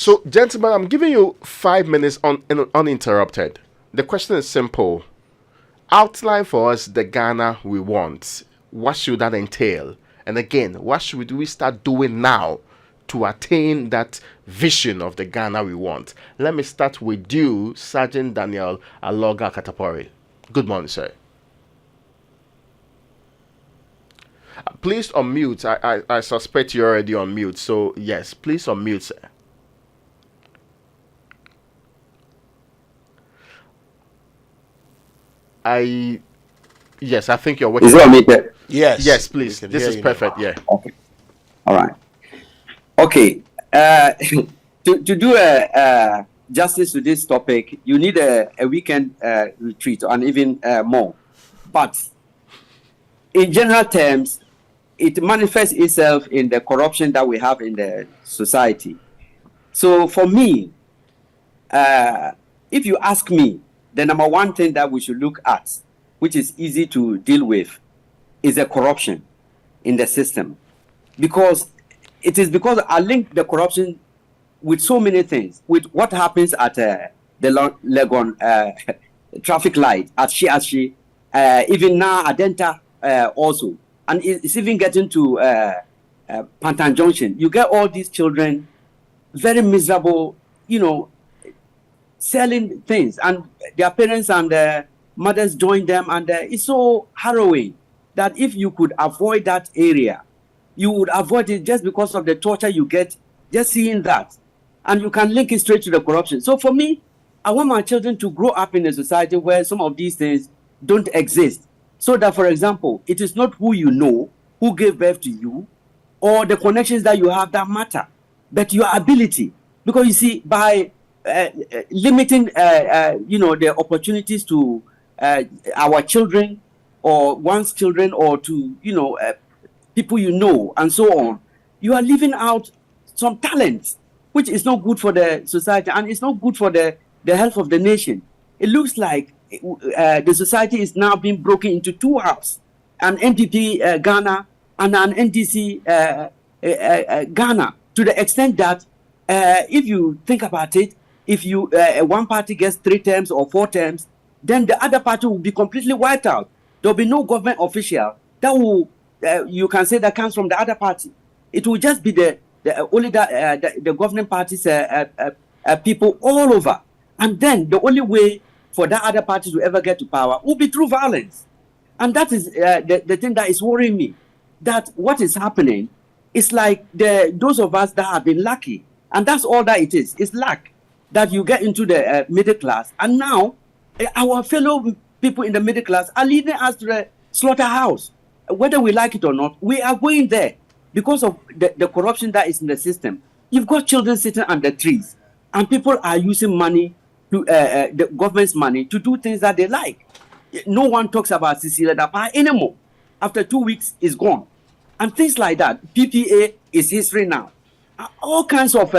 So, gentlemen, I'm giving you 5 minutes uninterrupted. The question is simple. Outline for us the Ghana we want. What should that entail? And again, what should we start doing now to attain that vision of the Ghana we want? Let me start with you, Sergeant Daniel Aloga Katapori. Good morning, sir. Please unmute. I suspect you're already on mute. So, yes, please unmute, sir. Yes, I think you're working. Is it unmuted? Yes. Yes, please. This is perfect. Now. Yeah. Okay. All right. Okay. To do justice to this topic, you need a weekend retreat and even more. But in general terms, it manifests itself in the corruption that we have in the society. So for me, if you ask me, the number one thing that we should look at, which is easy to deal with, is the corruption in the system. Because I link the corruption with so many things, with what happens at the Legon traffic light, at Shiashi, even now Adenta also. And it's even getting to Pantan Junction. You get all these children, very miserable, selling things, and their parents and their mothers join them, and it's so harrowing that if you could avoid that area, you would avoid it just because of the torture you get just seeing that, and you can link it straight to the corruption. So for me, I want my children to grow up in a society where some of these things don't exist, so that, for example, it is not who you know, who gave birth to you, or the connections that you have that matter, but your ability. Because you see, by limiting, the opportunities to our children or one's children, or to, people and so on, you are leaving out some talents, which is not good for the society, and it's not good for the health of the nation. It looks like the society is now being broken into two halves, an NPP Ghana and an NDC Ghana, to the extent that if you think about it, if you one party gets 3 terms or 4 terms, then the other party will be completely wiped out. There will be no government official that will, you can say, that comes from the other party. It will just be only the governing party's people all over. And then the only way for that other party to ever get to power will be through violence. And that is the thing that is worrying me, that what is happening is like those of us that have been lucky, and that's all that it is. It's luck that you get into the middle class, and now our fellow people in the middle class are leading us to the slaughterhouse. Whether we like it or not, we are going there because of the corruption that is in the system. You've got children sitting under trees, and people are using money, to the government's money, to do things that they like. No one talks about Cecilia Dapa anymore. After 2 weeks, it's gone. And things like that. PPA is history now. All kinds of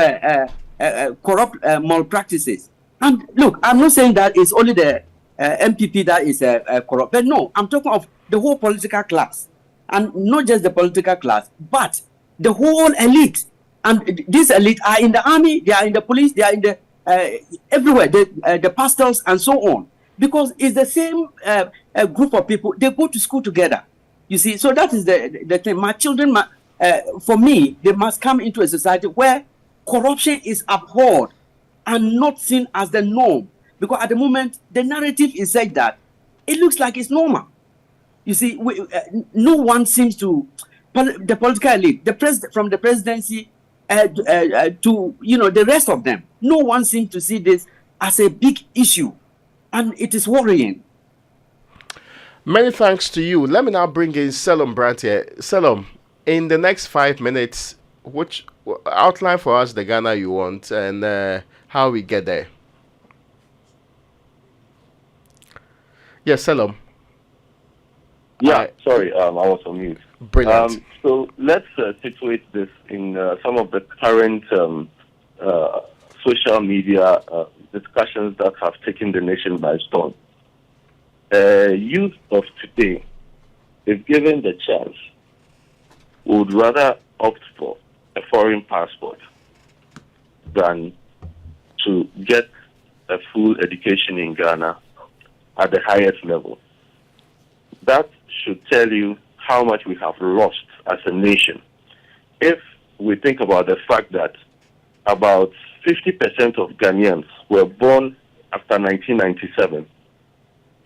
corrupt malpractices. And look, I'm not saying that it's only the MPP that is corrupt, but no, I'm talking of the whole political class, and not just the political class, but the whole elite. And these elite are in the army, they are in the police, they are in the everywhere, the pastors and so on, because it's the same group of people. They go to school together. You see, so that is the thing. My children, for me, they must come into a society where corruption is abhorred and not seen as the norm. Because at the moment, the narrative is such that it looks like it's normal. You see, no one seems to, the political elite, from the presidency to the rest of them, no one seems to see this as a big issue, and it is worrying. Many thanks to you. Let me now bring in Selom Brandt here. Selom, in the next 5 minutes, which outline for us the Ghana you want and how we get there. Yes, Selom. Yeah, sorry, I was on mute. Brilliant. So let's situate this in some of the current social media discussions that have taken the nation by storm. Youth of today, if given the chance, would rather opt for a foreign passport than to get a full education in Ghana at the highest level. That should tell you how much we have lost as a nation. If we think about the fact that about 50% of Ghanaians were born after 1997,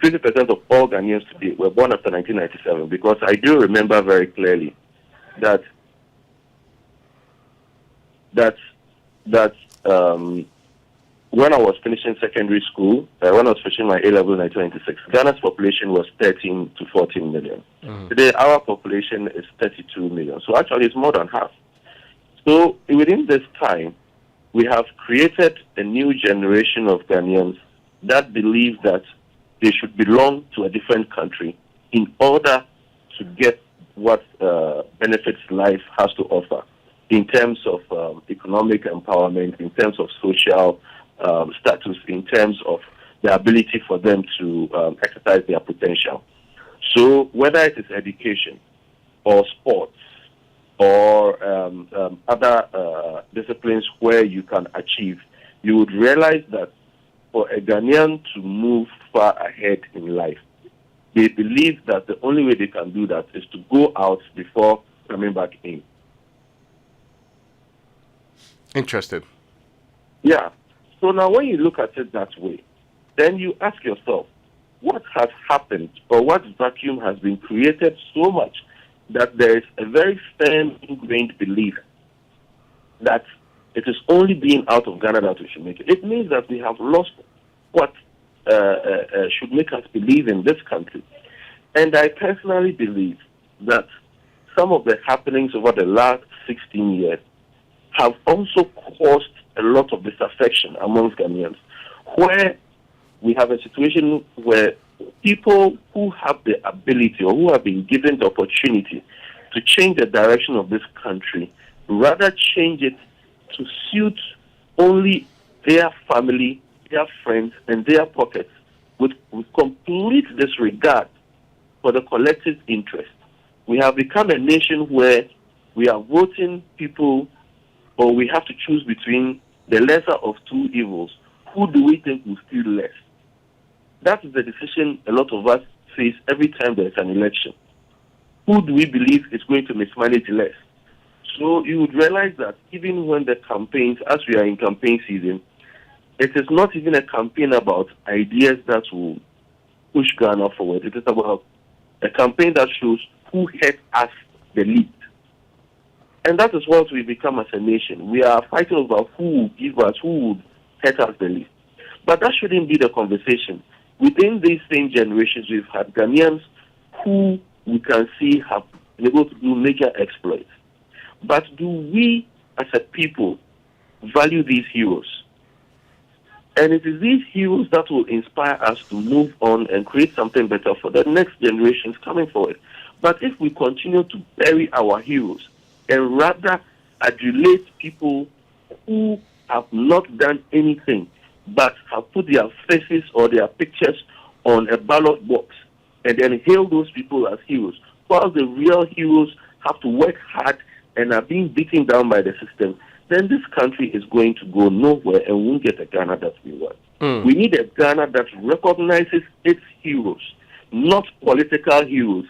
50% of all Ghanaians today were born after 1997, because I do remember very clearly that when I was finishing secondary school, when I was finishing my A-level in 1996, Ghana's population was 13 to 14 million. Today, our population is 32 million. So actually, it's more than half. So within this time, we have created a new generation of Ghanaians that believe that they should belong to a different country in order to get what benefits life has to offer in terms of economic empowerment, in terms of social status, in terms of the ability for them to exercise their potential. So whether it is education or sports or other disciplines where you can achieve, you would realize that for a Ghanaian to move far ahead in life, they believe that the only way they can do that is to go out before coming back in. Interesting. Yeah. So now when you look at it that way, then you ask yourself, what has happened, or what vacuum has been created so much that there is a very firm ingrained belief that it is only being out of Ghana that we should make it. It means that we have lost what should make us believe in this country. And I personally believe that some of the happenings over the last 16 years have also caused a lot of disaffection amongst Ghanaians, where we have a situation where people who have the ability or who have been given the opportunity to change the direction of this country rather change it to suit only their family, their friends, and their pockets with complete disregard for the collective interest. We have become a nation where we are voting people, or we have to choose between the lesser of two evils. Who do we think will steal less? That is the decision a lot of us face every time there is an election. Who do we believe is going to mismanage less? So you would realize that even when the campaigns, as we are in campaign season, it is not even a campaign about ideas that will push Ghana forward. It is about a campaign that shows who hurt us the least. And that is what we become as a nation. We are fighting over who will give us, who would hurt us the least. But that shouldn't be the conversation. Within these same generations, we've had Ghanaians who we can see have been able to do major exploits. But do we, as a people, value these heroes? And it is these heroes that will inspire us to move on and create something better for the next generations coming forward. But if we continue to bury our heroes and rather adulate people who have not done anything but have put their faces or their pictures on a ballot box and then hail those people as heroes, while the real heroes have to work hard and are being beaten down by the system, then this country is going to go nowhere and won't get a Ghana that we want. We need a Ghana that recognizes its heroes, not political heroes,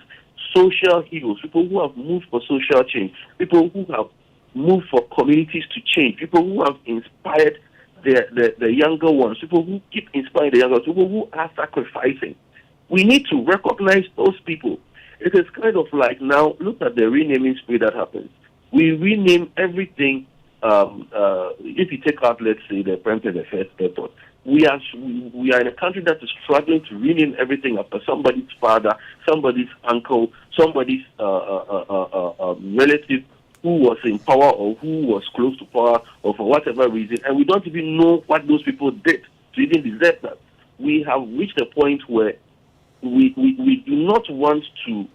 social heroes, people who have moved for social change, people who have moved for communities to change, people who have inspired the younger ones, people who keep inspiring the younger ones, people who are sacrificing. We need to recognize those people. It is kind of like now, look at the renaming spree that happens. We rename everything. If you take out, let's say, the Prempeh First Airport, we are in a country that is struggling to rename everything after somebody's father, somebody's uncle, somebody's relative who was in power or who was close to power or for whatever reason, and we don't even know what those people did to even deserve that. We have reached a point where we do not want to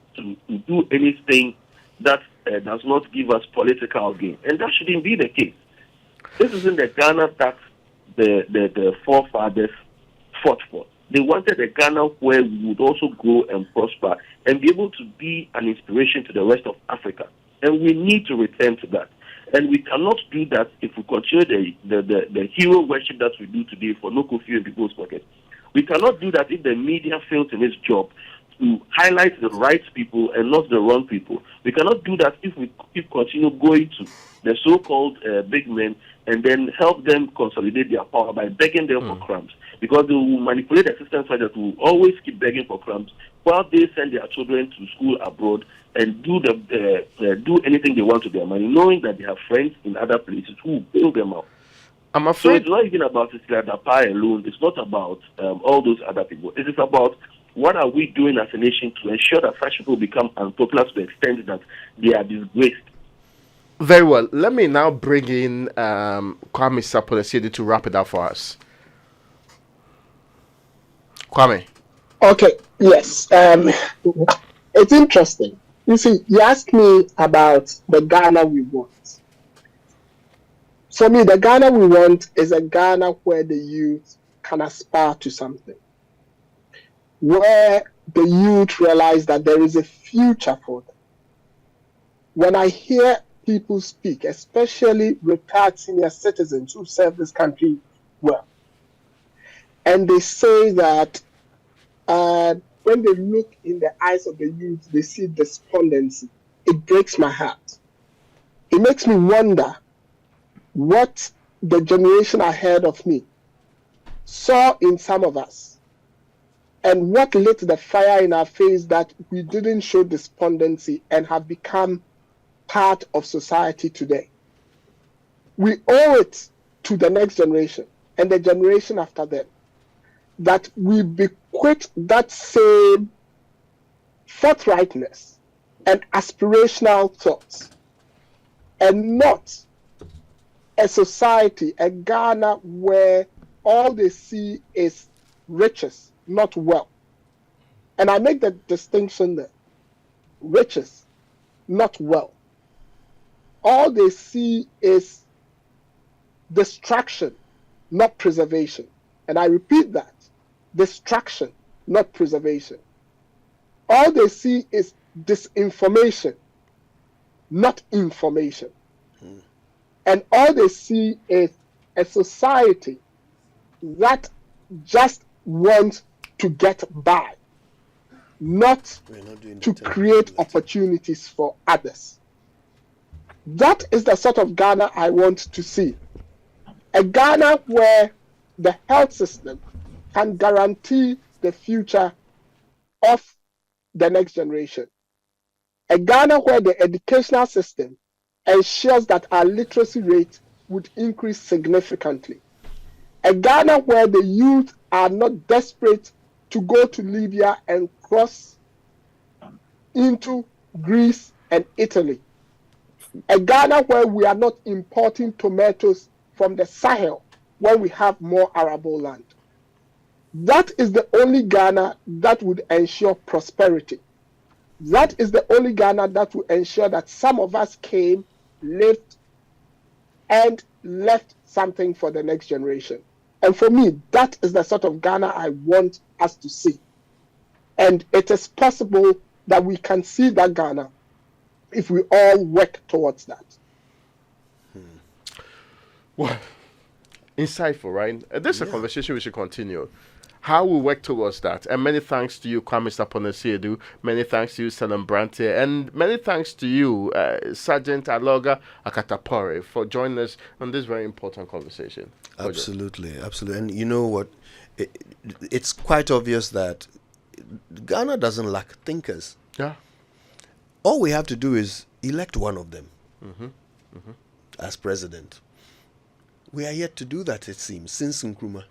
do anything that does not give us political gain, and that shouldn't be the case. This isn't the Ghana that the forefathers fought for. They wanted a Ghana where we would also grow and prosper and be able to be an inspiration to the rest of Africa. And we need to return to that. And we cannot do that if we continue the hero worship that we do today for no coffee in people's pockets. We cannot do that if the media fails in its job to highlight the right people and not the wrong people. We cannot do that if we continue going to the so-called big men and then help them consolidate their power by begging them for crumbs. Because they will manipulate the system so that we will always keep begging for crumbs while they send their children to school abroad and do anything they want to their money, knowing that they have friends in other places who will bail them out. I'm So afraid. it's not even about Cecilia Dapa alone. It's not about all those other people. It is about what are we doing as a nation to ensure that such people become unpopular to the extent that they are disgraced. Very well. Let me now bring in Kwame Sapolesidi to wrap it up for us. Kwame. Okay, yes. It's interesting. You see, you asked me about the Ghana we want. For me, the Ghana we want is a Ghana where the youth can aspire to something, where the youth realize that there is a future for them. When I hear people speak, especially retired senior citizens who serve this country well, and they say that when they look in the eyes of the youth, they see despondency. It breaks my heart. It makes me wonder what the generation ahead of me saw in some of us and what lit the fire in our face that we didn't show despondency and have become part of society today. We owe it to the next generation and the generation after them that we bequeath that same forthrightness and aspirational thoughts, and not a society, a Ghana where all they see is riches, not wealth. And I make the distinction there. Riches, not wealth. All they see is distraction, not preservation. And I repeat that. Distraction, not preservation. All they see is disinformation, not information. And all they see is a society that just wants to get by, not to create opportunities for others. That is the sort of Ghana I want to see. A Ghana where the health system can guarantee the future of the next generation. A Ghana where the educational system ensures that our literacy rate would increase significantly. A Ghana where the youth are not desperate to go to Libya and cross into Greece and Italy. A Ghana where we are not importing tomatoes from the Sahel when we have more arable land. That is the only Ghana that would ensure prosperity. That is the only Ghana that will ensure that some of us came, lived, and left something for the next generation. And for me, that is the sort of Ghana I want us to see. And it is possible that we can see that Ghana if we all work towards that. Well, insightful, right? This is a conversation we should continue. How we work towards that. And many thanks to you, Kwame Sapolesidi. Many thanks to you, Selim Brante. And many thanks to you, Sergeant Aloga Akatapore, for joining us on this very important conversation. Absolutely, absolutely. And you know what? It's quite obvious that Ghana doesn't lack thinkers. Yeah. All we have to do is elect one of them as president. We are yet to do that, it seems, since Nkrumah.